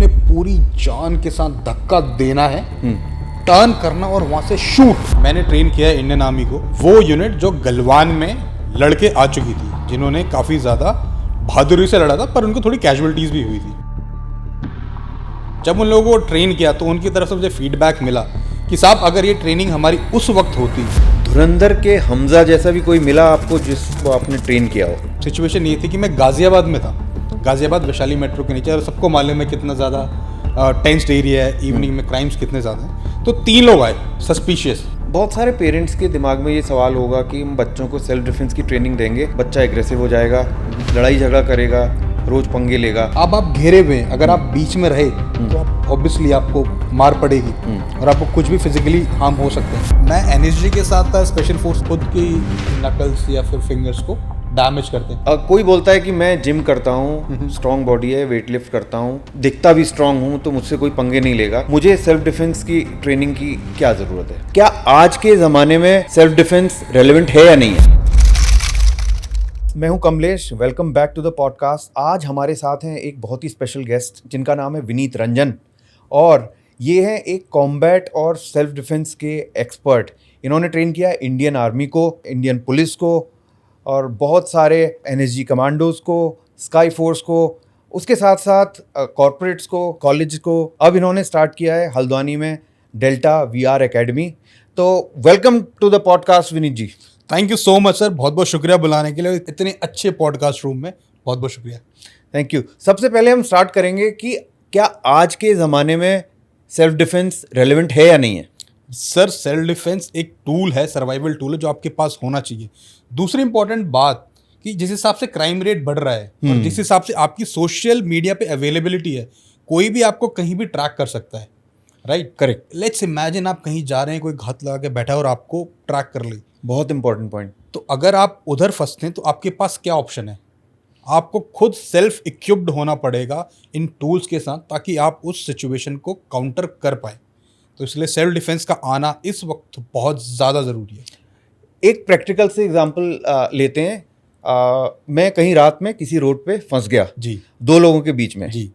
आपने पूरी जान के साथ धक्का देना है, टर्न करना और वहां से शूट। मैंने ट्रेन किया है इंडियन आर्मी को, वो यूनिट जो गलवान में लड़के आ चुकी थी, जिन्होंने काफ़ी ज़्यादा बहादुरी से लड़ा था, पर उनको थोड़ी कैजुअलिटीज़ भी हुई थी। जब उन लोगों को ट्रेन किया तो उनकी तरफ से मुझे फीडबैक मिला कि साहब अगर ये ट्रेनिंग हमारी उस वक्त होती। धुरंधर के हमजा जैसा भी कोई मिला आपको जिसको आपने ट्रेन किया हो? सिचुएशन ये थी कि मैं गाज़ियाबाद में था, गाज़ियाबाद वैशाली मेट्रो के नीचे, और सबको मालूम है कितना ज़्यादा टेंस्ड एरिया है, इवनिंग में क्राइम्स कितने ज़्यादा हैं। तो 3 लोग आए सस्पिशियस। बहुत सारे पेरेंट्स के दिमाग में ये सवाल होगा कि हम बच्चों को सेल्फ डिफेंस की ट्रेनिंग देंगे, बच्चा एग्रेसिव हो जाएगा, लड़ाई झगड़ा करेगा, रोज पंगे लेगा। अब आप घेरे हुए हैं, अगर आप बीच में रहे तो आप ऑब्वियसली आपको मार पड़ेगी और आपको कुछ भी फिजिकली हार्म हो सकता है। मैं एनएसजी के साथ था, स्पेशल फोर्स खुद की नकल्स या फिर फिंगर्स को डैमेज करते हैं। कोई बोलता है कि मैं जिम करता हूँ, स्ट्रॉन्ग बॉडी है, वेट लिफ्ट करता हूँ, दिखता भी स्ट्रॉन्ग हूँ, तो मुझसे कोई पंगे नहीं लेगा, मुझे सेल्फ डिफेंस की ट्रेनिंग की क्या जरूरत है? क्या आज के जमाने में सेल्फ डिफेंस रेलेवेंट है या नहीं है? मैं हूं Kamlesh, welcome back to the podcast. आज हमारे साथ हैं एक बहुत ही स्पेशल गेस्ट जिनका नाम है विनीत रंजन, और ये हैं एक कॉम्बैट और सेल्फ डिफेंस के एक्सपर्ट। इन्होंने ट्रेन किया है इंडियन आर्मी को, इंडियन पुलिस को, और बहुत सारे एनएसजी कमांडोज को, स्काई फोर्स को, उसके साथ साथ कॉर्पोरेट्स को, कॉलेज को। अब इन्होंने स्टार्ट किया है हल्द्वानी में डेल्टा वीआर एकेडमी। तो welcome to the podcast Vineet ji. Thank you so much sir, बहुत बहुत शुक्रिया बुलाने के लिए इतने अच्छे पॉडकास्ट रूम में, बहुत बहुत शुक्रिया। Thank you. सबसे पहले हम स्टार्ट करेंगे कि क्या आज के ज़माने में सेल्फ डिफेंस रेलेवेंट है या नहीं है? सर, सेल्फ डिफेंस एक टूल है, सर्वाइवल टूल है, जो आपके पास होना चाहिए। दूसरी इंपॉर्टेंट बात कि जिस हिसाब से क्राइम रेट बढ़ रहा है और जिस हिसाब से आपकी सोशल मीडिया पे अवेलेबिलिटी है, कोई भी आपको कहीं भी ट्रैक कर सकता है, राइट? करेक्ट। लेट्स इमेजिन आप कहीं जा रहे हैं, कोई घात लगा के बैठा है और आपको ट्रैक कर ली। बहुत इंपॉर्टेंट पॉइंट। तो अगर आप उधर फंसते हैं तो आपके पास क्या ऑप्शन है? आपको खुद सेल्फ इक्विप्ड होना पड़ेगा इन टूल्स के साथ, ताकि आप उस सिचुएशन को काउंटर कर पाए। तो इसलिए सेल्फ डिफेंस का आना इस वक्त बहुत ज़्यादा ज़रूरी है। एक प्रैक्टिकल से एग्जांपल लेते हैं। मैं कहीं रात में किसी रोड पे फंस गया जी, 2 लोगों के बीच में जी।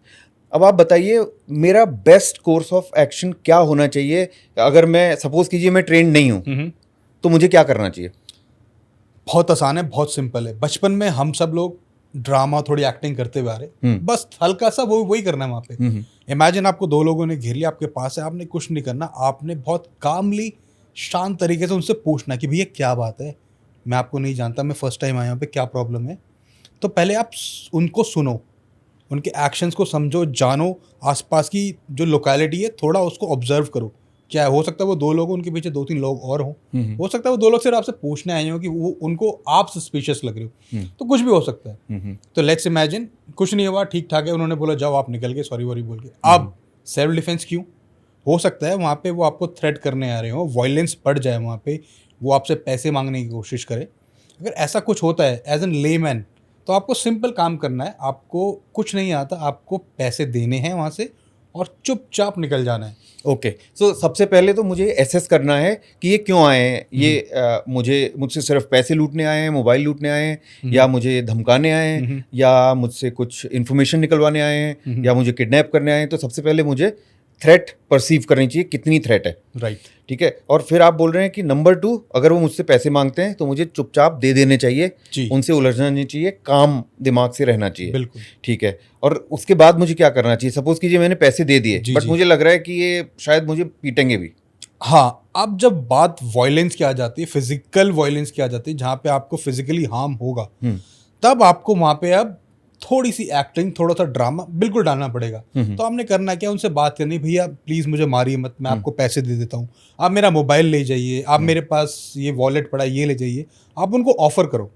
अब आप बताइए मेरा बेस्ट कोर्स ऑफ एक्शन क्या होना चाहिए? अगर मैं सपोज कीजिए मैं ट्रेंड नहीं हूँ, तो मुझे क्या करना चाहिए? बहुत आसान है, बहुत सिंपल है। बचपन में हम सब लोग ड्रामा, थोड़ी एक्टिंग करते हुए आ रहे, बस हल्का सा वही करना है वहाँ पे। इमेजिन आपको 2 लोगों ने घेर लिया, आपके पास है, आपने कुछ नहीं करना, आपने बहुत कामली शांत तरीके से उनसे पूछना कि भैया क्या बात है, मैं आपको नहीं जानता, मैं फर्स्ट टाइम आया हूँ पे, क्या प्रॉब्लम है? तो पहले आप उनको सुनो, उनके एक्शंस को समझो, जानो, आसपास की जो लोकेलिटी है थोड़ा उसको ऑब्जर्व करो। क्या हो सकता है वो 2 लोग, उनके पीछे 2-3 लोग और हों, हो सकता है वो 2 लोग सिर्फ आपसे पूछने आए हो कि वो उनको आप सस्पिशियस लग रहे हो, तो कुछ भी हो सकता है। तो लेट्स इमेजिन कुछ नहीं हुआ, ठीक ठाक है, उन्होंने बोला जाओ, आप निकल गए सॉरी वॉरी बोल के। अब सेल्फ डिफेंस क्यों? हो सकता है वहाँ पे वो आपको थ्रेट करने आ रहे हो, वायलेंस बढ़ जाए वहाँ पे, वो आपसे पैसे मांगने की कोशिश करे। अगर ऐसा कुछ होता है एज एन लेमैन, तो आपको सिंपल काम करना है, आपको कुछ नहीं आता, आपको पैसे देने हैं वहाँ से और चुपचाप निकल जाना है। ओके, सो सबसे पहले तो मुझे एसेस करना है कि ये क्यों आए हैं। ये मुझसे सिर्फ पैसे लूटने आए हैं, मोबाइल लूटने आए हैं, या मुझे धमकाने आए हैं, या मुझसे कुछ इन्फॉर्मेशन निकलवाने आए हैं, या मुझे किडनैप करने आए हैं। तो सबसे पहले मुझे थ्रेट परसीव करनी चाहिए, कितनी थ्रेट है, राइट? ठीक है। और फिर आप बोल रहे हैं कि नंबर 2, अगर वो मुझसे पैसे मांगते हैं तो मुझे चुपचाप दे देने चाहिए, उनसे उलझना नहीं चाहिए, काम दिमाग से रहना चाहिए। बिल्कुल, ठीक है। और उसके बाद मुझे क्या करना चाहिए? सपोज कीजिए मैंने पैसे दे दिए, बट मुझे लग रहा है कि ये शायद मुझे पीटेंगे भी। हाँ, अब जब बात वायलेंस की आ जाती है, फिजिकल वायलेंस की आ जाती है, जहाँ पे आपको फिजिकली हार्म होगा, तब आपको वहाँ पे अब थोड़ी सी एक्टिंग, थोड़ा सा ड्रामा बिल्कुल डालना पड़ेगा। तो आपने करना क्या, उनसे बात करनी, भैया प्लीज़ मुझे मारिए मत, मैं आपको पैसे दे देता हूँ, आप मेरा मोबाइल ले जाइए, आप मेरे पास ये वॉलेट पड़ा है ये ले जाइए, आप उनको ऑफर करो।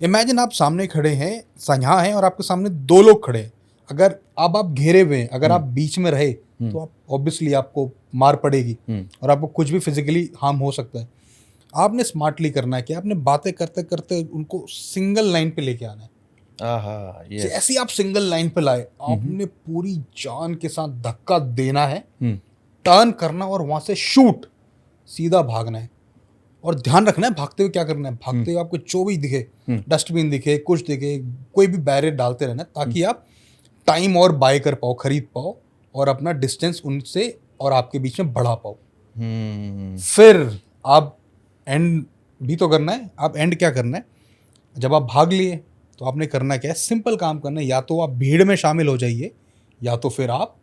इमेजिन आप सामने खड़े हैं, यहाँ हैं, और आपके सामने 2 लोग खड़े हैं। अगर अब आप घेरे हुए हैं, अगर आप बीच में रहे तो आप ऑब्वियसली आपको मार पड़ेगी और आपको कुछ भी फिजिकली हार्म हो सकता है। आपने स्मार्टली करना है कि आपने बातें करते करते उनको सिंगल लाइन पे लेके आना है। जैसे आप सिंगल लाइन पे लाए, आपने पूरी जान के साथ धक्का देना है, टर्न करना और वहां से शूट, सीधा भागना है। और ध्यान रखना है भागते हुए क्या करना है। भागते हुए आपको जो भी दिखे, डस्टबिन दिखे, कुछ दिखे, कोई भी बैरियर डालते रहना है, ताकि आप टाइम और बाय कर पाओ, खरीद पाओ और अपना डिस्टेंस उनसे और आपके बीच में बढ़ा पाओ। फिर आप एंड भी तो करना है। आप एंड क्या करना है, जब आप भाग लिए तो आपने करना क्या है, सिंपल काम करना है। या तो आप भीड़ में शामिल हो जाइए, या तो फिर आप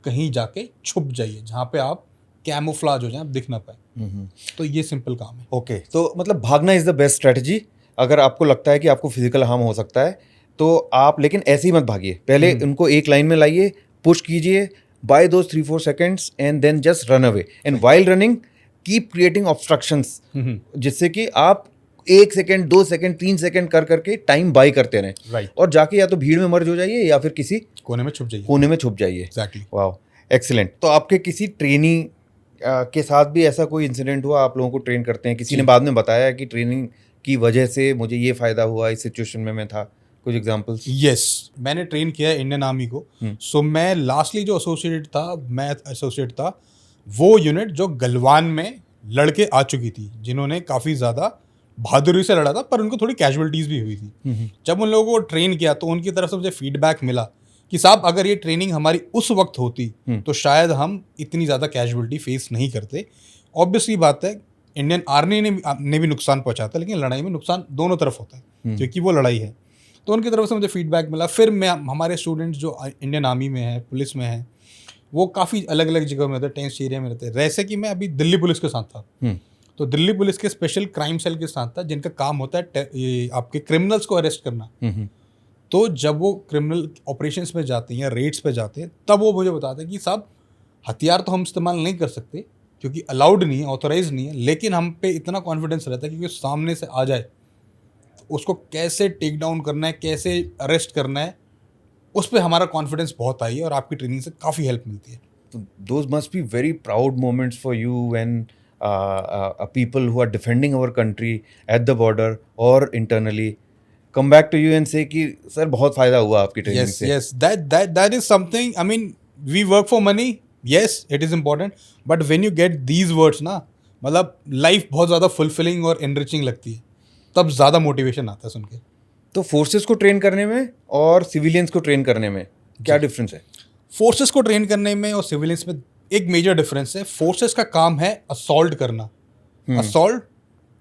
कहीं जाके छुप जाइए जहाँ पे आप कैमोफ्लाज हो जाए, आप दिख ना पाए। तो ये सिंपल काम है। ओके, तो मतलब भागना इज़ द बेस्ट स्ट्रेटजी। अगर आपको लगता है कि आपको फिजिकल हार्म हो सकता है तो आप, लेकिन ऐसे ही मत भागिए, पहले उनको एक लाइन में लाइए, पुश कीजिए by those 3-4 seconds and then just run away. And while running keep creating obstructions, जिससे कि आप 1 सेकेंड 2 सेकेंड 3 सेकेंड कर करके टाइम बाई करते रहें। Right. और जाके या तो भीड़ में मर्ज हो जाइए या फिर किसी कोने में छुप जाइए। कोने में छुप जाइए। Exactly. वाह, एक्सीलेंट। तो आपके किसी ट्रेनिंग के साथ भी ऐसा कोई इंसिडेंट हुआ? आप लोगों को ट्रेन करते हैं, किसी ने बाद में बताया कि ट्रेनिंग की वजह से मुझे ये फ़ायदा हुआ, इस सिचुएशन में मैं था, कुछ एग्जांपल्स? यस, मैंने ट्रेन किया इंडियन आर्मी को। सो मैं लास्टली जो मैं एसोसिएट था वो यूनिट जो गलवान में लड़के आ चुकी थी, जिन्होंने काफ़ी ज़्यादा बहादुरी से लड़ा था, पर उनको थोड़ी कैजुअलिटीज़ भी हुई थी। जब उन लोगों को ट्रेन किया तो उनकी तरफ से मुझे फीडबैक मिला कि साहब अगर ये ट्रेनिंग हमारी उस वक्त होती तो शायद हम इतनी ज़्यादा कैजुअलिटी फेस नहीं करते। ऑब्वियसली बात है, इंडियन आर्मी ने भी नुकसान पहुंचा था, लेकिन लड़ाई में नुकसान दोनों तरफ होता है क्योंकि वो लड़ाई है। तो उनकी तरफ से मुझे फीडबैक मिला। फिर हमारे स्टूडेंट्स जो इंडियन आर्मी में है, पुलिस में है, वो काफ़ी अलग अलग जगह में रहते हैं, टेंस एरिया में रहते हैं। जैसे कि मैं अभी दिल्ली पुलिस के साथ था, तो दिल्ली पुलिस के स्पेशल क्राइम सेल के साथ था, जिनका काम होता है ये आपके क्रिमिनल्स को अरेस्ट करना। तो जब वो क्रिमिनल ऑपरेशंस में जाते हैं या रेड्स पे जाते हैं, तब वो मुझे बताते हैं कि साहब हथियार तो हम इस्तेमाल नहीं कर सकते क्योंकि अलाउड नहीं है, ऑथोराइज नहीं है, लेकिन हम पे इतना कॉन्फिडेंस रहता है कि सामने से आ जाए तो उसको कैसे टेक डाउन करना है, कैसे अरेस्ट करना है, उस पर हमारा कॉन्फिडेंस बहुत आई है और आपकी ट्रेनिंग से काफ़ी हेल्प मिलती है। तो those must be very proud moments for you when people who are defending our country at the border or internally come back to you and say कि सर बहुत फायदा हुआ आपकी ट्रेनिंग से। Yes, that is something. I mean, we work for money. Yes, it is important. But when you get these words ना, मतलब life बहुत ज़्यादा फुलफिलिंग और एनरिचिंग लगती है, तब ज़्यादा मोटिवेशन आता है सुन के। तो फोर्सेस को ट्रेन करने में और सिविलियंस को ट्रेन करने में क्या डिफरेंस है? फोर्सेस को ट्रेन करने में और सिविलियंस में एक मेजर डिफरेंस है। फोर्सेस का काम है असॉल्ट करना, assault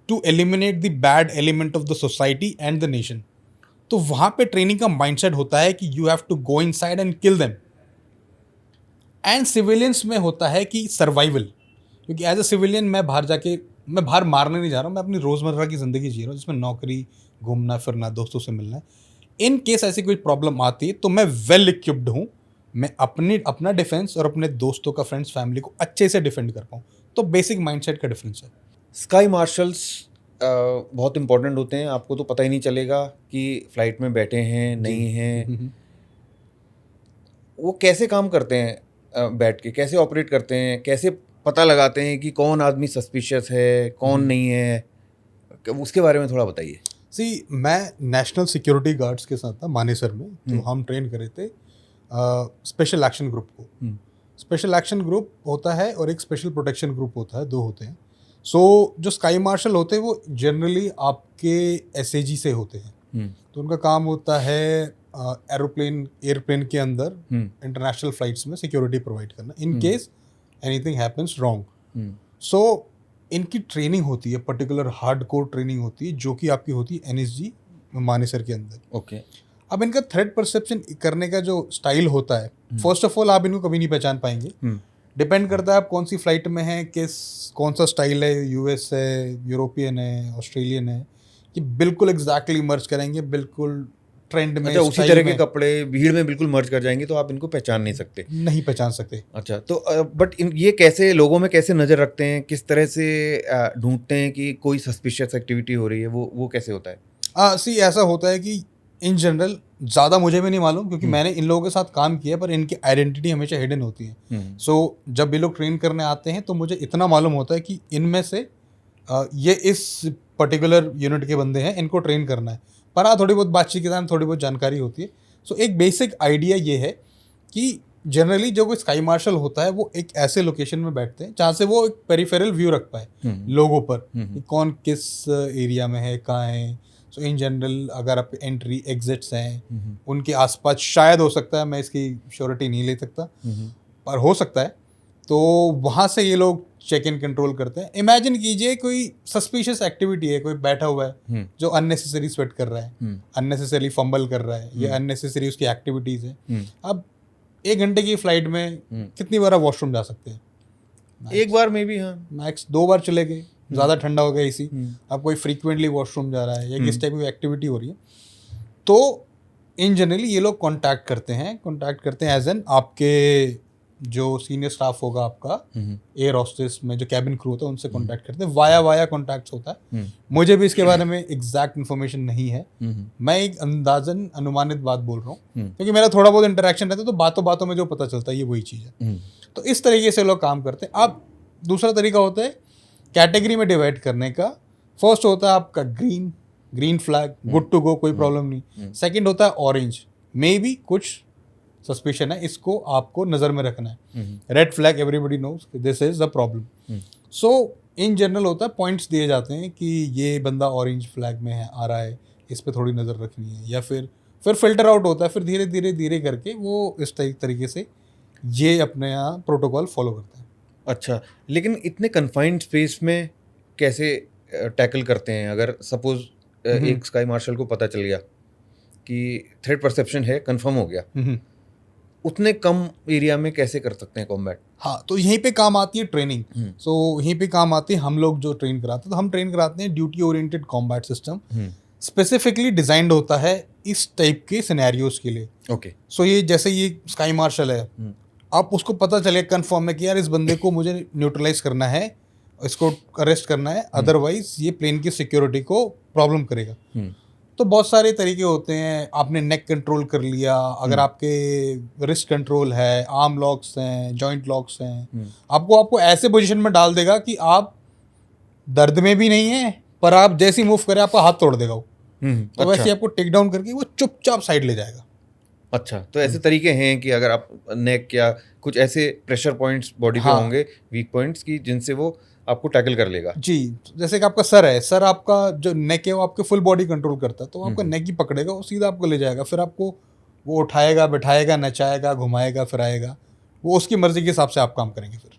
to eliminate the bad element of the society and the nation. तो वहाँ पे ट्रेनिंग का माइंडसेट होता है कि you have to go inside and kill them. And civilians में होता है कि सर्वाइवल, क्योंकि एज अ सिविलियन मैं बाहर मारने नहीं जा रहा हूँ, मैं अपनी रोज़मर्रा की ज़िंदगी जी रहा हूँ, जिसमें नौकरी, घूमना फिरना, दोस्तों से मिलना है। इन केस ऐसी कोई प्रॉब्लम आती है तो मैं वेल इक्विप्ड हूँ, मैं अपना डिफेंस और अपने दोस्तों का, फ्रेंड्स, फैमिली को अच्छे से डिफेंड कर पाऊँ। तो बेसिक माइंडसेट का डिफरेंस है। स्काई मार्शल्स बहुत इंपॉर्टेंट होते हैं, आपको तो पता ही नहीं चलेगा कि फ्लाइट में बैठे हैं नहीं हैं। वो कैसे काम करते हैं बैठ के, कैसे ऑपरेट करते हैं, कैसे पता लगाते हैं कि कौन आदमी सस्पिशियस है, कौन नहीं है, उसके बारे में थोड़ा बताइए। सी, मैं नेशनल सिक्योरिटी गार्ड्स के साथ था मानेसर में, तो हम ट्रेन करे थे स्पेशल एक्शन ग्रुप को। स्पेशल एक्शन ग्रुप होता है और एक स्पेशल प्रोटेक्शन ग्रुप होता है, दो होते हैं। सो जो स्काई मार्शल होते हैं वो जनरली आपके एसएजी से होते हैं। तो उनका काम होता है एयरप्लेन के अंदर इंटरनेशनल फ्लाइट्स में सिक्योरिटी प्रोवाइड करना in case anything happens wrong. So इनकी ट्रेनिंग होती है, पर्टिकुलर हार्डकोर ट्रेनिंग होती है, जो कि आपकी होती है एनएसजी मानेसर के अंदर। ओके। अब इनका थ्रेट परसेप्शन करने का जो स्टाइल होता है, फर्स्ट ऑफ ऑल आप इनको कभी नहीं पहचान पाएंगे। डिपेंड करता है आप कौन सी फ्लाइट में हैं, कौन सा स्टाइल है, यूएस है, यूरोपियन है, ऑस्ट्रेलियन है, कि बिल्कुल एग्जैक्टली मर्ज करेंगे, बिल्कुल ट्रेंड में। अच्छा, उसी तरह के कपड़े भीड़ में बिल्कुल मर्ज कर जाएंगे तो आप इनको पहचान नहीं सकते? नहीं पहचान सकते। अच्छा, तो बट ये कैसे लोगों में कैसे नज़र रखते हैं, किस तरह से ढूंढते हैं कि कोई सस्पिशियस एक्टिविटी हो रही है, वो कैसे होता है? सी, ऐसा होता है कि इन जनरल ज़्यादा मुझे भी नहीं मालूम, क्योंकि मैंने इन लोगों के साथ काम किया, पर इनकी आइडेंटिटी हमेशा हिडन होती है। सो जब ये लोग ट्रेन करने आते हैं तो मुझे इतना मालूम होता है कि इनमें से ये इस पर्टिकुलर यूनिट के बंदे हैं, इनको ट्रेन करना है। पर हाँ, थोड़ी बहुत बातचीत के दौरान थोड़ी बहुत जानकारी होती है। सो एक बेसिक आइडिया ये है कि जनरली जो कोई स्काई मार्शल होता है वो एक ऐसे लोकेशन में बैठते हैं जहाँ से वो एक पेरिफेरल व्यू रख पाए लोगों पर, कि कौन किस एरिया में है, कहाँ है, सो इन जनरल अगर आप एंट्री एग्जिट्स हैं उनके आसपास शायद हो सकता है, मैं इसकी श्योरिटी नहीं ले सकता पर हो सकता है, तो वहाँ से ये लोग चेक इन कंट्रोल करते हैं। इमेजिन कीजिए कोई सस्पिशियस एक्टिविटी है, कोई बैठा हुआ है जो अननेसेसरी स्वेट कर रहा है, अननेसेसरी फंबल कर रहा है, या अननेसेसरी उसकी एक्टिविटीज़ है। अब 1 घंटे की फ्लाइट में कितनी बार आप वॉशरूम जा सकते हैं? एक बार में भी, हाँ मैक्स 2 बार चले गए, ज़्यादा ठंडा हो गया इसी। अब कोई फ्रीक्वेंटली वॉशरूम जा रहा है या किस टाइप की एक्टिविटी हो रही है, तो इन जनरली ये लोग कांटेक्ट करते हैं एज एन आपके जो सीनियर स्टाफ होगा आपका एयर हॉस्टेस में, जो कैबिन क्रू होता है उनसे कांटेक्ट करते हैं, वाया कॉन्टैक्ट्स होता है। मुझे भी इसके बारे में एग्जैक्ट इन्फॉर्मेशन नहीं है, मैं एक अंदाजन अनुमानित बात बोल रहा हूँ क्योंकि मेरा थोड़ा बहुत इंटरेक्शन रहता है, तो बातों बातों में जो पता चलता है ये वही चीज़ है। तो इस तरीके से लोग काम करते हैं। अब दूसरा तरीका होता है कैटेगरी में डिवाइड करने का। फर्स्ट होता है आपका green flag, good to go, कोई प्रॉब्लम नहीं। सेकंड होता है ऑरेंज, मे बी कुछ सस्पिशन है, इसको आपको नज़र में रखना है। Red flag, everybody knows this is the problem. So in general होता है पॉइंट्स दिए जाते हैं कि ये बंदा ऑरेंज फ्लैग में है, आ रहा है, इस पे थोड़ी नज़र रखनी है, या फिर फिल्टर आउट होता है। फिर धीरे करके वो इस तरीके से ये अपने यहाँ प्रोटोकॉल फॉलो करते हैं। अच्छा, लेकिन इतने कन्फाइंड स्पेस में कैसे टैकल करते हैं? अगर सपोज एक स्काई मार्शल को पता चल गया कि थ्रेट परसेप्शन है, कंफर्म हो गया, उतने कम एरिया में कैसे कर सकते हैं कॉम्बैट? हाँ, तो यहीं पे काम आती है ट्रेनिंग। सो यहीं पे काम आती है, हम लोग जो ट्रेन कराते हैं, तो हम ट्रेन कराते हैं duty oriented combat system, specifically designed होता है इस टाइप के सिनेरियोज के लिए। ओके, सो ये जैसे ये स्काई मार्शल है, आप उसको पता चले कंफर्म है कि यार इस बंदे को मुझे न्यूट्रलाइज करना है, इसको अरेस्ट करना है, अदरवाइज ये प्लेन की सिक्योरिटी को प्रॉब्लम करेगा। तो बहुत सारे तरीके होते हैं। आपने नेक कंट्रोल कर लिया, अगर आपके रिस्ट कंट्रोल है, आर्म लॉक्स हैं, जॉइंट लॉक्स हैं, आपको ऐसे पोजीशन में डाल देगा कि आप दर्द में भी नहीं है, पर आप जैसे ही मूव करें आपका हाथ तोड़ देगा वो। तो वैसे ही आपको टेक डाउन करके वो चुपचाप साइड ले जाएगा। अच्छा, तो ऐसे तरीके हैं कि अगर आप नेक या कुछ ऐसे प्रेशर पॉइंट्स बॉडी पे होंगे, वीक पॉइंट्स की, जिनसे वो आपको टैकल कर लेगा। जी, जैसे कि आपका सर है, सर आपका जो नेक है वो आपके फुल बॉडी कंट्रोल करता है, तो आपका नेक ही पकड़ेगा, वो सीधा आपको ले जाएगा। फिर आपको वो उठाएगा, बैठाएगा, नचाएगा, घुमाएगा, फिराएगा, वो उसकी मर्जी के हिसाब से आप काम करेंगे। फिर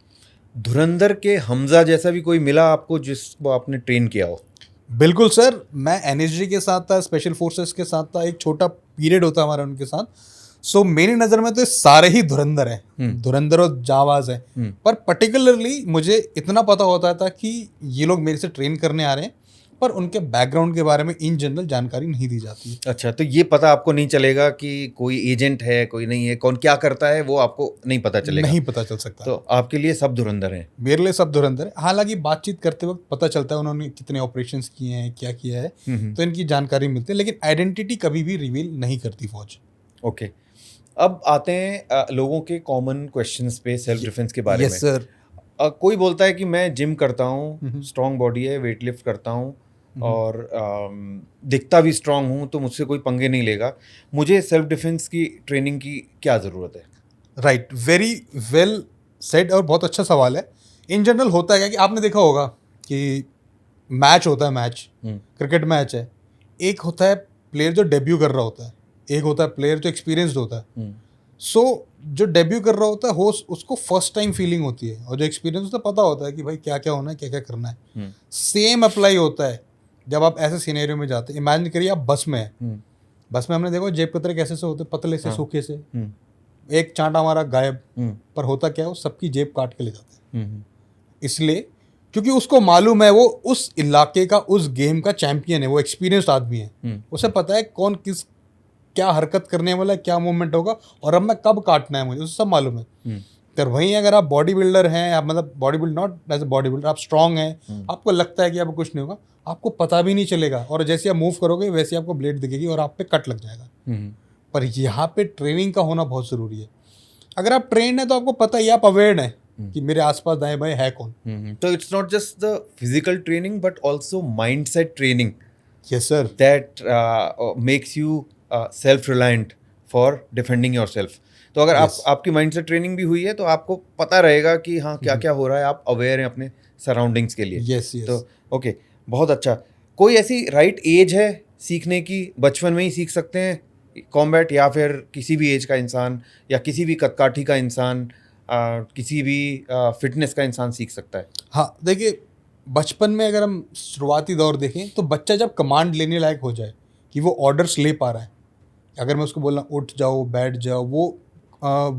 धुरंधर के हमजा जैसा भी कोई मिला आपको जिसको आपने ट्रेन किया हो? बिल्कुल सर, मैं एनएसजी के साथ था, स्पेशल फोर्सेस के साथ था, एक छोटा पीरियड होता हमारा उनके साथ। सो मेरी नज़र में तो सारे ही धुरंधर हैं, धुरंधर और जावाज हैं, पर पर्टिकुलरली मुझे इतना पता होता था कि ये लोग मेरे से ट्रेन करने आ रहे हैं, पर उनके बैकग्राउंड के बारे में इन जनरल जानकारी नहीं दी जाती है। अच्छा, तो ये पता आपको नहीं चलेगा कि कोई एजेंट है, कोई नहीं है, कौन क्या करता है, वो आपको नहीं पता चलेगा? नहीं पता चल सकता। तो आपके लिए सब धुरंधर हैं? मेरे लिए सब धुरंधर है। हालांकि बातचीत करते वक्त पता चलता है उन्होंने कितने ऑपरेशंस किए हैं, क्या किया है, तो इनकी जानकारी मिलती है, लेकिन आइडेंटिटी कभी भी रिवील नहीं करती फौज। ओके, अब आते हैं लोगों के कॉमन क्वेश्चंस पे सेल्फ डिफेंस के बारे में। Yes sir. कोई बोलता है कि मैं जिम करता हूँ, स्ट्रॉन्ग बॉडी है, वेट लिफ्ट करता हूँ और दिखता भी स्ट्रांग हूँ, तो मुझसे कोई पंगे नहीं लेगा, मुझे सेल्फ डिफेंस की ट्रेनिंग की क्या ज़रूरत है? राइट, वेरी वेल सेड, और बहुत अच्छा सवाल है। इन जनरल होता है क्या कि आपने देखा होगा कि मैच होता है, मैच क्रिकेट मैच है, एक होता है प्लेयर जो डेब्यू कर रहा होता है, एक होता है प्लेयर जो एक्सपीरियंस्ड होता है। सो जो डेब्यू कर रहा होता है हो उसको फर्स्ट टाइम फीलिंग होती है, और जो एक्सपीरियंस होता है पता होता है कि भाई क्या क्या होना है, क्या क्या करना है। सेम अप्लाई होता है जब आप ऐसे सिनेरियो में जाते हैं। इमेजिन करिए आप बस में हैं, बस में हमने देखो जेब कतरे कैसे से होते, पतले से, सूखे से, एक चांटा हमारा गायब, पर होता क्या है वो सबकी जेब काट के ले जाते हैं। इसलिए क्योंकि उसको मालूम है वो उस इलाके का, उस गेम का चैंपियन है, वो एक्सपीरियंस्ड आदमी है, उसे पता है कौन किस क्या हरकत करने वाला है, क्या मूवमेंट होगा, और अब मैं कब काटना है मुझे, उसे सब मालूम है। पर वहीं अगर आप बॉडी बिल्डर हैं, आप मतलब body builder not as a body builder, आप स्ट्रांग हैं, आपको लगता है कि आपको कुछ नहीं होगा, आपको पता भी नहीं चलेगा, और जैसे आप मूव करोगे वैसे आपको ब्लेड दिखेगी और आप पे कट लग जाएगा। पर यहाँ पे ट्रेनिंग का होना बहुत ज़रूरी है। अगर आप ट्रेन है तो आपको पता ही, आप अवेयर है कि मेरे आसपास दाएं बाएं है कौन। तो it's not just the physical training but also mindset training. Yes sir. That makes you self reliant for defending your self. तो अगर आपकी माइंडसेट ट्रेनिंग भी हुई है तो आपको पता रहेगा कि हाँ क्या क्या हो रहा है, आप अवेयर हैं अपने सराउंडिंग्स के लिए। यस। तो ओके, बहुत अच्छा। कोई ऐसी राइट एज है सीखने की बचपन में ही सीख सकते हैं कॉम्बैट, या फिर किसी भी एज का इंसान या किसी भी कदकाठी का इंसान, किसी भी फिटनेस का इंसान सीख सकता है? हाँ, देखिए बचपन में अगर हम शुरुआती दौर देखें तो बच्चा जब कमांड लेने लायक हो जाए कि वो ऑर्डर्स ले पा रहा है, अगर मैं उसको बोलना उठ जाओ बैठ जाओ, वो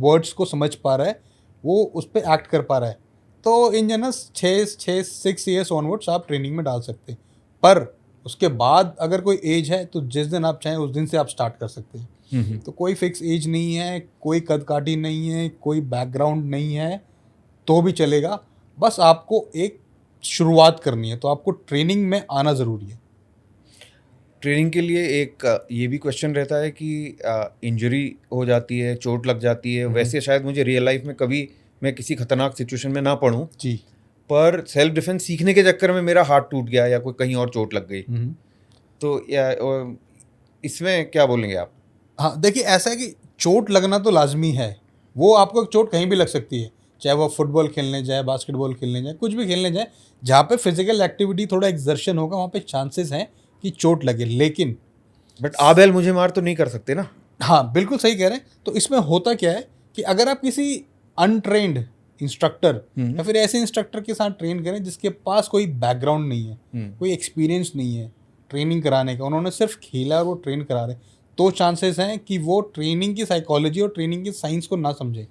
वर्ड्स को समझ पा रहा है, वो उस पर एक्ट कर पा रहा है, तो इन जनरल 6 ईयर्स ऑनवर्ड्स आप ट्रेनिंग में डाल सकते हैं। पर उसके बाद अगर कोई एज है तो जिस दिन आप चाहें उस दिन से आप स्टार्ट कर सकते हैं। तो कोई फिक्स एज नहीं है, कोई कदकाठी नहीं है, कोई बैकग्राउंड नहीं है, तो भी चलेगा। बस आपको एक शुरुआत करनी है, तो आपको ट्रेनिंग में आना ज़रूरी है। ट्रेनिंग के लिए एक ये भी क्वेश्चन रहता है कि इंजरी हो जाती है, चोट लग जाती है। वैसे शायद मुझे रियल लाइफ में कभी मैं किसी खतरनाक सिचुएशन में ना पड़ूँ जी, पर सेल्फ डिफेंस सीखने के चक्कर में मेरा हाथ टूट गया या कोई कहीं और चोट लग गई, तो इसमें क्या बोलेंगे आप? हाँ, देखिए ऐसा है कि चोट लगना तो लाजमी है। वो आपको चोट कहीं भी लग सकती है, चाहे वो फुटबॉल खेलने जाए, बास्केटबॉल खेलने जाए, कुछ भी खेलने जाए, जहाँ पे फिजिकल एक्टिविटी थोड़ा एक्सर्शन होगा वहाँ पे चांसेस हैं कि चोट लगे। लेकिन बट आबेल मुझे मार तो नहीं कर सकते ना? हाँ, बिल्कुल सही कह रहे हैं। तो इसमें होता क्या है कि अगर आप किसी अनट्रेंड इंस्ट्रक्टर या फिर ऐसे इंस्ट्रक्टर के साथ ट्रेन करें जिसके पास कोई बैकग्राउंड नहीं है, कोई एक्सपीरियंस नहीं है ट्रेनिंग कराने का, उन्होंने सिर्फ खेला और वो ट्रेन करा रहे, तो चांसेस हैं कि वो ट्रेनिंग की साइकोलॉजी और ट्रेनिंग की साइंस को ना समझे।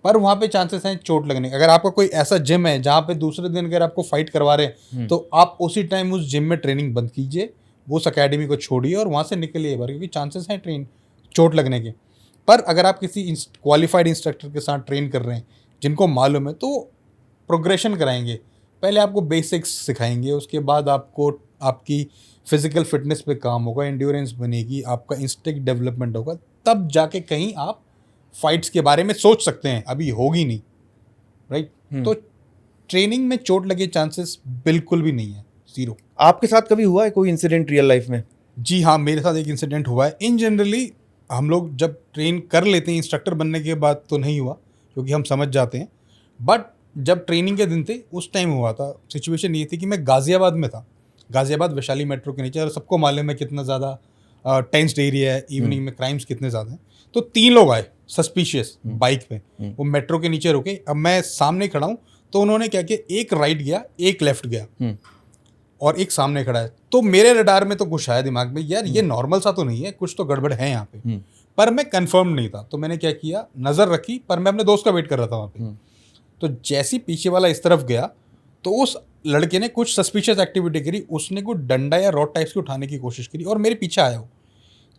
पर वहाँ पे चांसेस हैं चोट लगने के। अगर आपका कोई ऐसा जिम है जहाँ पे दूसरे दिन अगर आपको फाइट करवा रहे हैं तो आप उसी टाइम उस जिम में ट्रेनिंग बंद कीजिए, उस अकेडमी को छोड़िए और वहाँ से निकलिए बाहर, क्योंकि चांसेस हैं चोट लगने के। पर अगर आप किसी क्वालिफाइड इंस्ट्रक्टर के साथ ट्रेन कर रहे हैं जिनको मालूम है, तो प्रोग्रेशन कराएंगे। पहले आपको बेसिक्स सिखाएंगे, उसके बाद आपको आपकी फिजिकल फिटनेस पे काम होगा, एंड्योरेंस बनेगी, आपका इंस्टिंक्ट डेवलपमेंट होगा, तब जाके कहीं आप फाइट्स के बारे में सोच सकते हैं। अभी होगी नहीं, राइट? तो ट्रेनिंग में चोट लगे चांसेस बिल्कुल भी नहीं है, जीरो। आपके साथ कभी हुआ है कोई इंसिडेंट रियल लाइफ में? जी हाँ, मेरे साथ एक इंसिडेंट हुआ है। इन जनरली हम लोग जब ट्रेन कर लेते हैं इंस्ट्रक्टर बनने के बाद तो नहीं हुआ, क्योंकि हम समझ जाते हैं। बट जब ट्रेनिंग के दिन थे उस टाइम हुआ था। सिचुएशन ये थी कि मैं गाज़ियाबाद में था, गाज़ियाबाद वैशाली मेट्रो के नीचे, और सबको मालूम है कितना ज़्यादा टेंस्ड एरिया है, इवनिंग में क्राइम्स कितने ज़्यादा हैं। तो 3 लोग आए सस्पिशियस बाइक पे, वो मेट्रो के नीचे रुके। अब मैं सामने खड़ा हूँ, तो उन्होंने क्या किया, एक राइट गया, एक लेफ्ट गया और एक सामने खड़ा है। तो मेरे रडार में तो कुछ आया दिमाग में, यार ये नॉर्मल सा तो नहीं है, कुछ तो गड़बड़ है यहाँ पे। पर मैं कंफर्म नहीं था, तो मैंने क्या किया, नज़र रखी, पर मैं अपने दोस्त का वेट कर रहा था वहाँ पे। तो जैसे पीछे वाला इस तरफ गया तो उस लड़के ने कुछ सस्पिशियस एक्टिविटी करी, उसने कुछ डंडा या रॉड टाइप्स की उठाने की कोशिश करी और मेरे पीछे आया। वो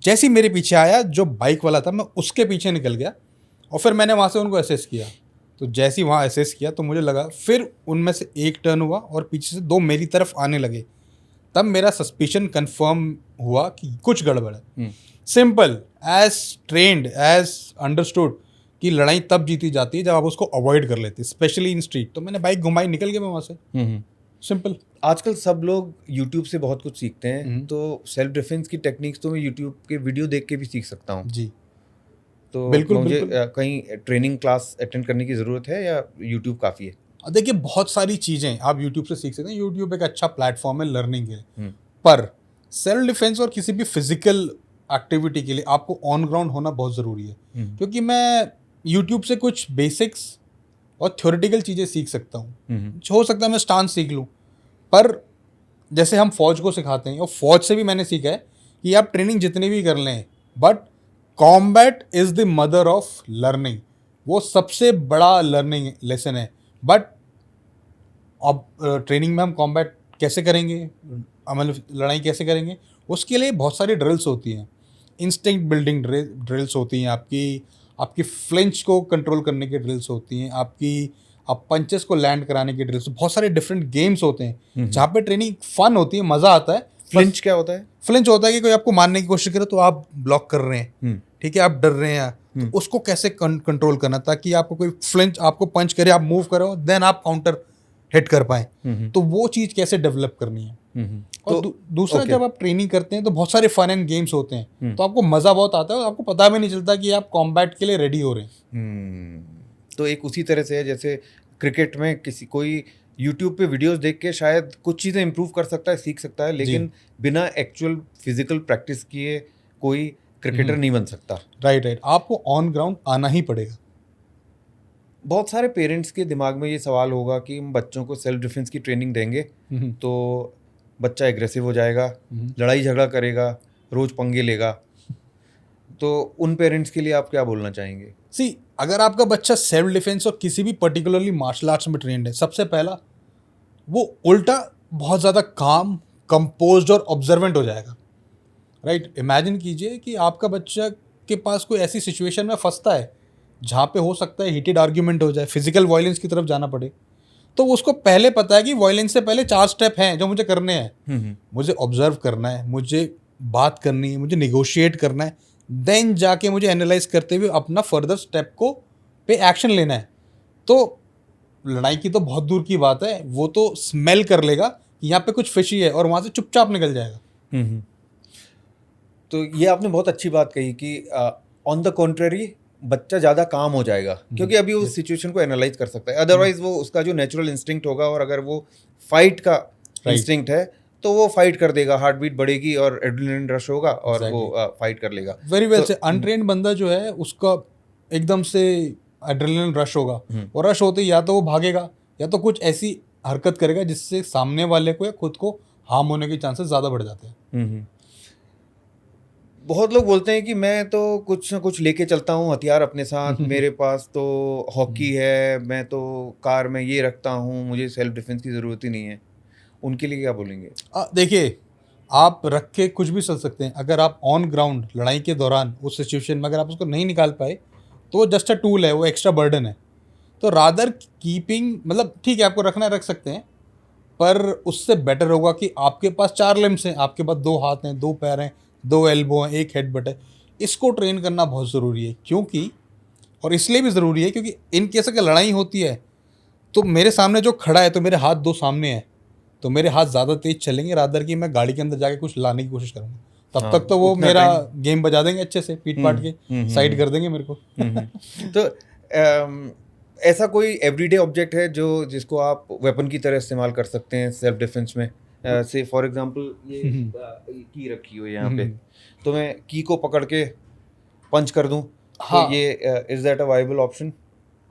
जैसे ही मेरे पीछे आया, जो बाइक वाला था, मैं उसके पीछे निकल गया और फिर मैंने वहाँ से उनको असेस किया। तो जैसे ही वहाँ असेस किया तो मुझे लगा, फिर उनमें से एक टर्न हुआ और पीछे से 2 मेरी तरफ आने लगे। तब मेरा सस्पिशन कंफर्म हुआ कि कुछ गड़बड़ है। Simple as trained as understood कि लड़ाई तब जीती जाती है जब आप उसको अवॉइड कर लेते हैं, स्पेशली इन स्ट्रीट। तो मैंने बाइक घुमाई, निकल गया मैं वहाँ से, सिंपल। आजकल सब लोग यूट्यूब से बहुत कुछ सीखते हैं, तो सेल्फ डिफेंस की टेक्निक्स तो मैं यूट्यूब के वीडियो देख के भी सीख सकता हूँ जी, तो बिल्कुल, मुझे बिल्कुल। कहीं ट्रेनिंग क्लास अटेंड करने की ज़रूरत है या यूट्यूब काफ़ी है? देखिए बहुत सारी चीज़ें आप यूट्यूब से सीख सकते हैं। यूट्यूब एक अच्छा प्लेटफॉर्म है लर्निंग के लिए। पर सेल्फ डिफेंस और किसी भी फिजिकल एक्टिविटी के लिए आपको ऑन ग्राउंड होना बहुत ज़रूरी है। क्योंकि मैं यूट्यूब से कुछ बेसिक्स और थ्योरेटिकल चीज़ें सीख सकता हूँ। हो सकता है मैं स्टांस सीख लूँ, पर जैसे हम फौज को सिखाते हैं, और फौज से भी मैंने सीखा है कि आप ट्रेनिंग जितनी भी कर लें, but combat is the mother of learning. वो सबसे बड़ा लर्निंग लेसन है। बट अब ट्रेनिंग में हम कॉम्बैट कैसे करेंगे, मतलब लड़ाई कैसे करेंगे, उसके लिए बहुत सारी ड्रिल्स होती हैं। इंस्टिंक्ट बिल्डिंग ड्रिल्स होती हैं, आपकी फ्लिंच को कंट्रोल करने की ड्रिल्स होती हैं, आप पंचेस को लैंड कराने की ड्रिल्स, बहुत सारे डिफरेंट गेम्स होते हैं जहाँ पे ट्रेनिंग फन होती है, मज़ा आता है। फ्लिंच क्या होता है? फ्लिंच होता है कि कोई आपको मारने की कोशिश करे तो आप ब्लॉक कर रहे हैं, ठीक है, आप डर रहे हैं, तो उसको कैसे कंट्रोल करना, ताकि आपको कोई फ्लिंच आपको पंच करे, आप मूव करो, देन आप काउंटर हिट कर पाए। तो वो चीज़ कैसे डेवलप करनी है। और दूसरा, जब आप ट्रेनिंग करते हैं तो बहुत सारे फन एंड गेम्स होते हैं, तो आपको मज़ा बहुत आता है और आपको पता भी नहीं चलता कि आप कॉम्बैट के लिए रेडी हो रहे हैं। तो एक उसी तरह से है जैसे क्रिकेट में कोई यूट्यूब पे वीडियोस देख के शायद कुछ चीज़ें इंप्रूव कर सकता है, सीख सकता है, लेकिन बिना एक्चुअल फिजिकल प्रैक्टिस किए कोई क्रिकेटर नहीं बन सकता। राइट, आपको ऑन ग्राउंड आना ही पड़ेगा। बहुत सारे पेरेंट्स के दिमाग में ये सवाल होगा कि हम बच्चों को सेल्फ डिफेंस की ट्रेनिंग देंगे तो बच्चा एग्रेसिव हो जाएगा, लड़ाई झगड़ा करेगा, रोज पंगे लेगा, तो उन पेरेंट्स के लिए आप क्या बोलना चाहेंगे? सी, अगर आपका बच्चा सेल्फ डिफेंस और किसी भी पर्टिकुलरली मार्शल आर्ट्स में ट्रेंड है, सबसे पहला वो उल्टा बहुत ज़्यादा काम, कंपोज्ड और ऑब्जर्वेंट हो जाएगा। राइट, इमेजिन कीजिए कि आपका बच्चा के पास कोई ऐसी सिचुएशन में फंसता है जहाँ पे हो सकता है हीटेड आर्ग्यूमेंट हो जाए, फिजिकल वायलेंस की तरफ जाना पड़े, तो उसको पहले पता है कि वायलेंस से पहले 4 स्टेप हैं जो मुझे करने हैं। मुझे ऑब्जर्व करना है, मुझे बात करनी है, मुझे निगोशिएट करना है, देन जाके मुझे एनालाइज करते हुए अपना फर्दर स्टेप को पे एक्शन लेना है। तो लड़ाई की तो बहुत दूर की बात है, वो तो स्मेल कर लेगा कि यहाँ पे कुछ फिशी है और वहाँ से चुपचाप निकल जाएगा। तो ये आपने बहुत अच्छी बात कही कि ऑन द कॉन्ट्ररी बच्चा ज़्यादा काम हो जाएगा, क्योंकि अभी उस सिचुएशन को एनालाइज कर सकता है। अदरवाइज वो उसका जो नेचुरल इंस्टिंक्ट होगा, और अगर वो फाइट का इंस्टिंक्ट है तो वो फाइट कर देगा, हार्ट बीट बढ़ेगी और एड्रेनलिन रश होगा और वो फाइट कर लेगा। वेरी वेल से अनट्रेन्ड बंदा जो है उसका एकदम से एड्रेनलिन रश होगा, और रश होते ही या तो वो भागेगा या तो कुछ ऐसी हरकत करेगा जिससे सामने वाले को या खुद को हार्म होने के चांसेस ज़्यादा बढ़ जाते हैं। बहुत लोग बोलते हैं कि मैं तो कुछ ना कुछ लेके चलता हूँ हथियार अपने साथ, मेरे पास तो हॉकी है, मैं तो कार में ये रखता हूँ, मुझे सेल्फ डिफेंस की ज़रूरत ही नहीं है। उनके लिए क्या बोलेंगे? देखिए, आप रख के कुछ भी चल सकते हैं। अगर आप ऑन ग्राउंड लड़ाई के दौरान उस सिचुएशन में अगर आप उसको नहीं निकाल पाए तो वो जस्ट अ टूल है, वो एक्स्ट्रा बर्डन है। तो रादर कीपिंग, मतलब ठीक है आपको रखना है, रख सकते हैं, पर उससे बेटर होगा कि आपके पास 4 लिम्स हैं, आपके पास 2 हाथ हैं, 2 पैर हैं, 2 एल्बो हैं, 1 हेडबट है। इसको ट्रेन करना बहुत ज़रूरी है, क्योंकि और इसलिए भी ज़रूरी है क्योंकि इन केस अगर लड़ाई होती है तो मेरे सामने जो खड़ा है तो मेरे हाथ 2 सामने हैं, तो मेरे हाथ ज़्यादा तेज चलेंगे रादर कि मैं गाड़ी के अंदर जाके कुछ लाने की कोशिश करूँगा। तब तक तो वो मेरा गेम बजा देंगे अच्छे से, पीट पाट के साइड कर देंगे मेरे को। तो ऐसा कोई एवरीडे ऑब्जेक्ट है जिसको आप वेपन की तरह इस्तेमाल कर सकते हैं सेल्फ डिफेंस में? से फॉर एग्जांपल ये की रखी हो यहाँ पे, तो मैं की को पकड़ के पंच कर दूं, हाँ, तो ये is that a viable option?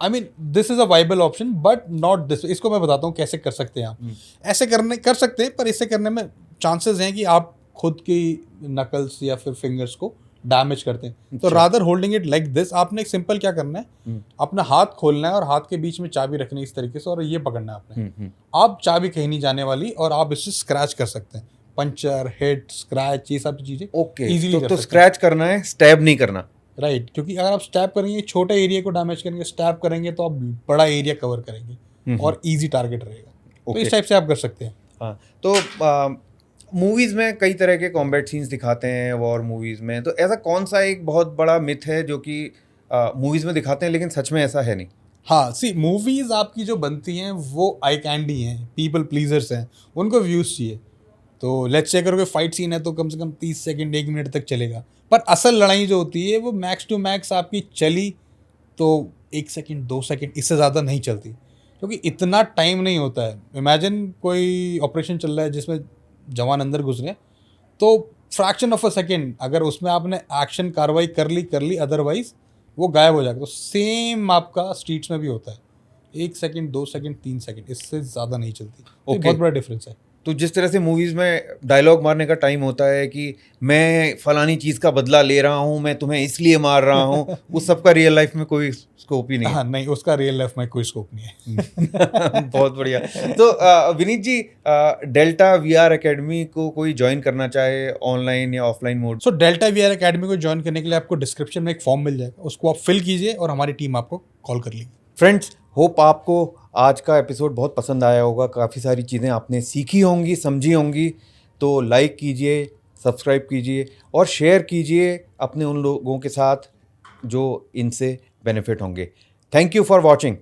I mean this is a viable option but not this. इसको मैं बताता हूँ कैसे कर सकते हैं आप। ऐसे कर सकते हैं, पर इसे करने में चांसेस हैं कि आप खुद की नकल्स या फिर फिंगर्स को डैमेज करते हैं। तो rather holding it like this, आपने एक सिंपल क्या करना है, अपना हाथ खोलना है और हाथ के बीच में चाबी रखनी है इस तरीके से, और ये पकड़ना है आपने। आप चाबी कहीं नहीं जाने वाली और आप इससे स्क्रैच कर सकते हैं, पंचर, हिट, स्क्रैच, ये सब चीज़ें ओके। इजीली तो स्क्रैच करना है, स्टैब नहीं करना। राइट, क्योंकि अगर आप स्टैब करेंगे छोटे एरिया को डैमेज करेंगे, स्टैब करेंगे तो आप बड़ा एरिया कवर करेंगे और इजी टारगेट रहेगा। तो इस टाइप से आप कर सकते हैं। हाँ, तो मूवीज़ में कई तरह के कॉम्बैट सीन्स दिखाते हैं, वॉर मूवीज़ में, तो ऐसा कौन सा एक बहुत बड़ा मिथ है जो कि मूवीज़ में दिखाते हैं लेकिन सच में ऐसा है नहीं? हाँ, सी, मूवीज़ आपकी जो बनती हैं वो आई कैंडी हैं, पीपल प्लीजर्स हैं, उनको व्यूज़ चाहिए। तो लेट्स से अगर कोई फाइट सीन है तो कम से कम 30 सेकंड 1 मिनट तक चलेगा, पर असल लड़ाई जो होती है वो मैक्स टू मैक्स आपकी चली तो 1 सेकंड 2 सेकंड, इससे ज़्यादा नहीं चलती, क्योंकि इतना टाइम नहीं होता है। इमेजिन कोई ऑपरेशन चल रहा है जिसमें जवान अंदर घुस रहे हैं, तो फ्रैक्शन ऑफ अ सेकेंड अगर उसमें आपने एक्शन कार्रवाई कर ली, अदरवाइज वो गायब हो जाएगा। तो सेम आपका स्ट्रीट्स में भी होता है, 1 सेकंड 2 सेकंड 3 सेकंड, इससे ज़्यादा नहीं चलती। तो बहुत बड़ा डिफरेंस है। तो जिस तरह से मूवीज़ में डायलॉग मारने का टाइम होता है कि मैं फलानी चीज़ का बदला ले रहा हूँ, मैं तुम्हें इसलिए मार रहा हूँ, उस सब का रियल लाइफ में कोई स्कोप ही नहीं है। हाँ, नहीं, उसका रियल लाइफ में कोई स्कोप नहीं है। बहुत बढ़िया। तो विनीत जी, डेल्टा VR एकेडमी को कोई ज्वाइन करना चाहे ऑनलाइन या offline mode? So delta VR academy को ज्वाइन करने के लिए आपको डिस्क्रिप्शन में एक फॉर्म मिल जाएगा, उसको आप फिल कीजिए और हमारी टीम आपको कॉल कर लेगी। फ्रेंड्स, होप आपको आज का एपिसोड बहुत पसंद आया होगा, काफ़ी सारी चीज़ें आपने सीखी होंगी, समझी होंगी। तो लाइक कीजिए, सब्सक्राइब कीजिए और शेयर कीजिए अपने उन लोगों के साथ जो इनसे बेनिफिट होंगे। Thank you for watching.